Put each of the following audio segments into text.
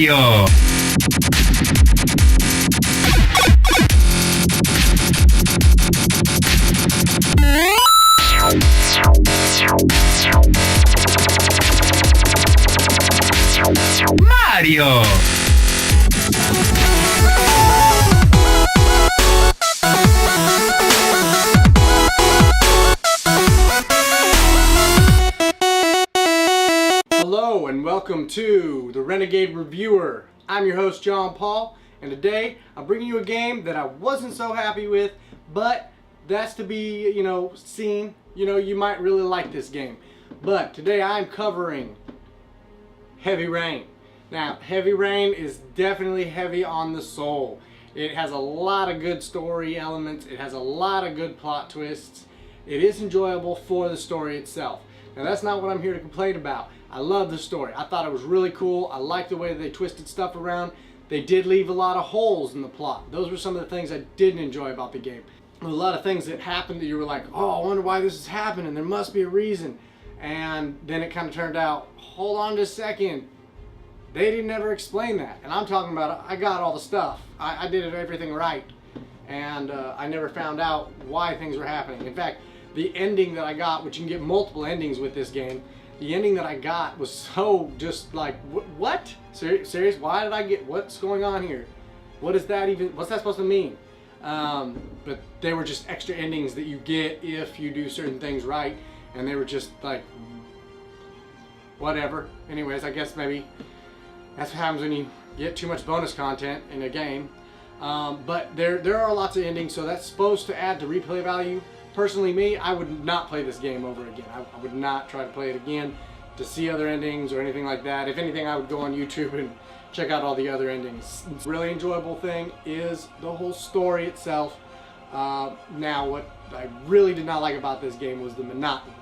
Mario! Mario! Hello and welcome to the Renegade Reviewer. I'm your host John Paul, and today I'm bringing you a game that I wasn't so happy with, but that's to be, seen. You might really like this game. But today I'm covering Heavy Rain. Now, Heavy Rain is definitely heavy on the soul. It has a lot of good story elements. It has a lot of good plot twists. It is enjoyable for the story itself. Now, that's not what I'm here to complain about. I love the story. I thought it was really cool. I liked the way they twisted stuff around. They did leave a lot of holes in the plot. Those were some of the things I didn't enjoy about the game. There were a lot of things that happened that you were like, oh, I wonder why this is happening. There must be a reason. And then it kind of turned out, hold on just a second. They didn't ever explain that. And I'm talking about, I got all the stuff. I did everything right. And I never found out why things were happening. In fact, the ending that I got, which you can get multiple endings with this game, the ending that I got was so just like, what? Serious? Why did I get, what's going on here? What is that even, what's that supposed to mean? But they were just extra endings that you get if you do certain things right. And they were just like, whatever. Anyways, I guess maybe that's what happens when you get too much bonus content in a game. But there are lots of endings, so that's supposed to add to replay value. Personally, me, I would not play this game over again. I would not try to play it again to see other endings or anything like that. If anything, I would go on YouTube and check out all the other endings. The really enjoyable thing is the whole story itself. Now, what I really did not like about this game was the monotony.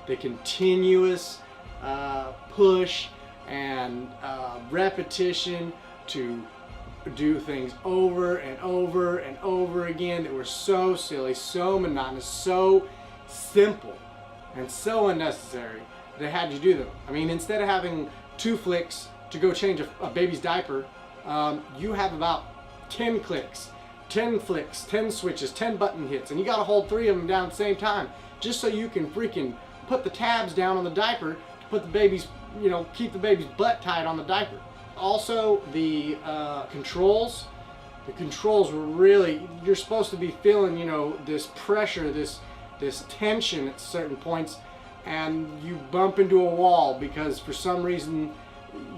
The continuous push and repetition to do things over and over and over again that were so silly, so monotonous, so simple, and so unnecessary. They had to do them. I mean, instead of having 2 flicks to go change a baby's diaper, you have about 10 clicks, 10 flicks, 10 switches, 10 button hits, and you gotta hold 3 of them down at the same time just so you can freaking put the tabs down on the diaper to put the baby's, keep the baby's butt tied on the diaper. Also, the controls were really, you're supposed to be feeling, this pressure, this tension at certain points, and you bump into a wall because for some reason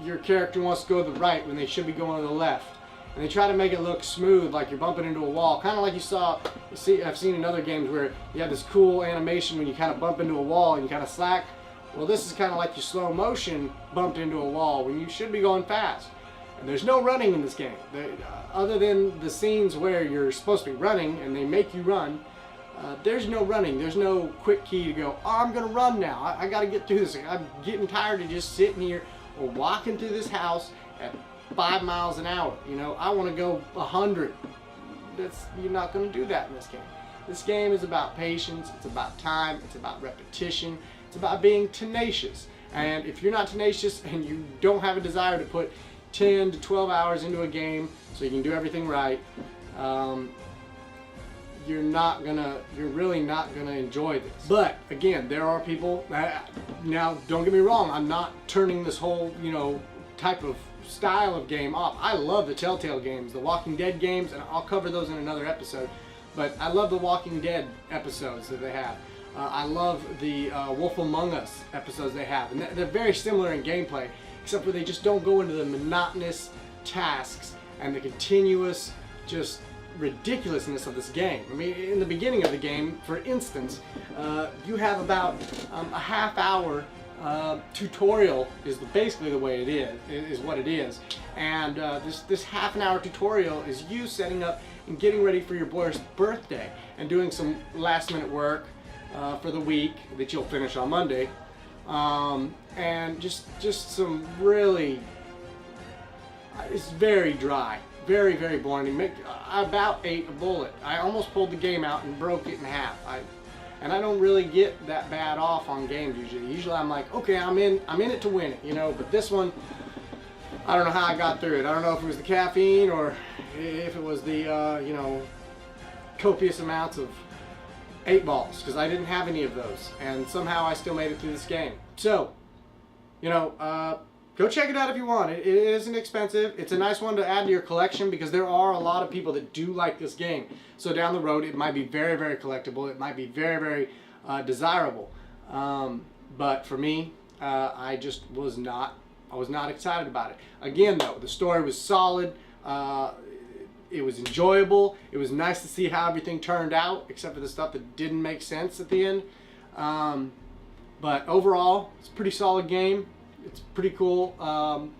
your character wants to go to the right when they should be going to the left. And they try to make it look smooth, like you're bumping into a wall, kind of like I've seen in other games where you have this cool animation when you kind of bump into a wall and you kind of slack. Well, this is kind of like your slow motion bumped into a wall when you should be going fast. And there's no running in this game. Other than the scenes where you're supposed to be running and they make you run, there's no running. There's no quick key to go, oh, I'm going to run now. I got to get through this. I'm getting tired of just sitting here or walking through this house at 5 miles an hour. I want to go 100. You're not going to do that in this game. This game is about patience. It's about time. It's about repetition. It's about being tenacious. And if you're not tenacious and you don't have a desire to put 10 to 12 hours into a game so you can do everything right, you're really not gonna enjoy this. But again, there are people that, now don't get me wrong, I'm not turning this whole, type of style of game off. I love the Telltale games, the Walking Dead games, and I'll cover those in another episode. But I love the Walking Dead episodes that they have. I love the Wolf Among Us episodes they have, and they're very similar in gameplay, except for they just don't go into the monotonous tasks and the continuous just ridiculousness of this game. I mean, in the beginning of the game, for instance, you have about a half-hour tutorial is basically the way it is what it is, and this half-an-hour tutorial is you setting up and getting ready for your boy's birthday and doing some last-minute work for the week that you'll finish on Monday, and just some really, it's very dry, very, very boring. I about ate a bullet. I almost pulled the game out and broke it in half. And I don't really get that bad off on games usually. Usually I'm like, okay, I'm in it to win it, But this one, I don't know how I got through it. I don't know if it was the caffeine or if it was the, you know, copious amounts of 8 balls, because I didn't have any of those. And somehow I still made it through this game. So, you know, go check it out if you want. It isn't expensive. It's a nice one to add to your collection because there are a lot of people that do like this game. So down the road, it might be very, very collectible. It might be very, very desirable. But for me, I was not excited about it. Again, though, the story was solid. It was enjoyable. It was nice to see how everything turned out, except for the stuff that didn't make sense at the end. But overall, it's a pretty solid game. It's pretty cool.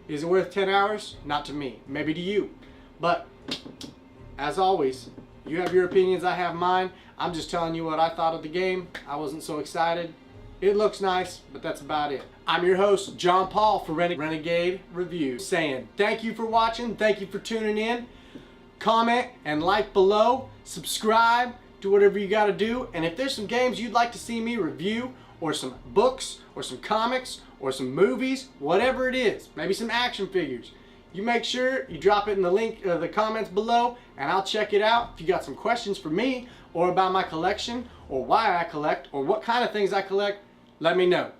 Is it worth 10 hours? Not to me. Maybe to you. But, as always, you have your opinions, I have mine. I'm just telling you what I thought of the game. I wasn't so excited. It looks nice, but that's about it. I'm your host, John Paul, for Renegade Reviews, saying thank you for watching. Thank you for tuning in. Comment and like below. Subscribe. Do whatever you got to do. And if there's some games you'd like to see me review, or some books, or some comics, or some movies, whatever it is, maybe some action figures, you make sure you drop it in the link, the comments below, and I'll check it out. If you got some questions for me, or about my collection, or why I collect, or what kind of things I collect, let me know.